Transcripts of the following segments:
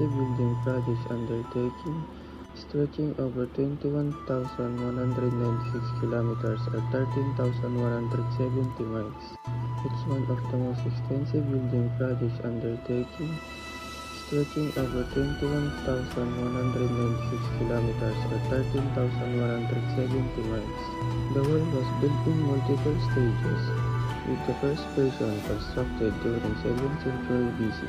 extensive building projects undertaking, stretching over 21,196 kilometers or 13,170 miles. It's one of the most extensive building projects undertaking, stretching over 21,196 kilometers or 13,170 miles. The wall was built in multiple stages, with the first version constructed during 7th century BC.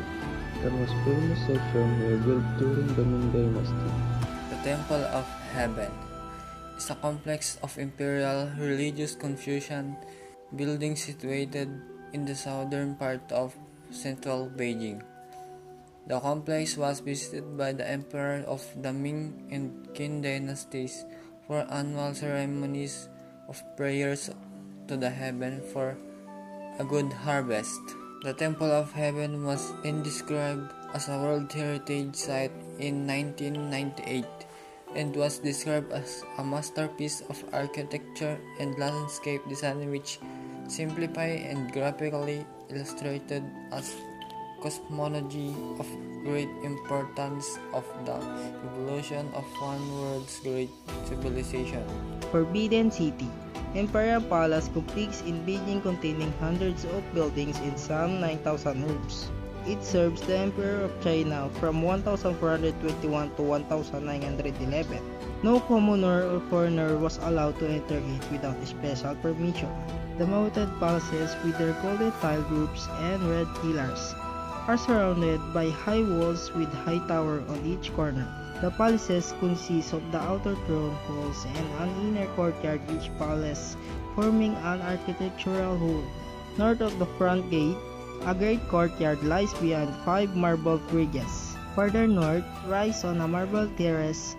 The most famous section were built during the Ming Dynasty. The Temple of Heaven is a complex of imperial religious Confucian buildings situated in the southern part of central Beijing. The complex was visited by the emperor of the Ming and Qin dynasties for annual ceremonies of prayers to the heaven for a good harvest. The Temple of Heaven was inscribed as a World Heritage Site in 1998 and was described as a masterpiece of architecture and landscape design which simplified and graphically illustrated as cosmology of great importance of the evolution of one world's great civilization. Forbidden City. Imperial Palace complex in Beijing containing hundreds of buildings in some 9,000 rooms. It serves the Emperor of China from 1421 to 1911. No commoner or foreigner was allowed to enter it without special permission. The moated palaces with their golden tile roofs and red pillars are surrounded by high walls with high tower on each corner. The palaces consist of the outer throne halls and an inner courtyard, each palace forming an architectural whole. North of the front gate, a great courtyard lies beyond 5 marble bridges. Further north, rise on a marble terrace,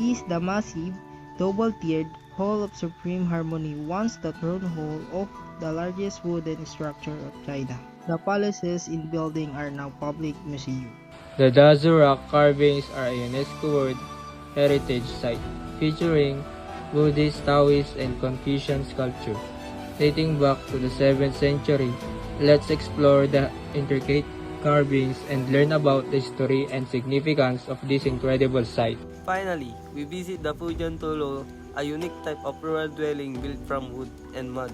is the massive, double-tiered Hall of Supreme Harmony, once the throne hall of the largest wooden structure of China. The palaces in building are now public museums. The Dazu rock carvings are a UNESCO World Heritage Site, featuring Buddhist, Taoist, and Confucian sculpture. Dating back to the 7th century, let's explore the intricate carvings and learn about the history and significance of this incredible site. Finally, we visit the Fujian Tolo, a unique type of rural dwelling built from wood and mud.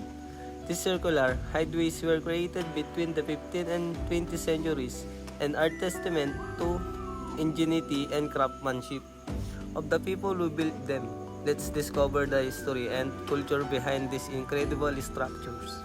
These circular hideaways were created between the 15th and 20th centuries and are testament to ingenuity and craftsmanship of the people who built them. Let's discover the history and culture behind these incredible structures.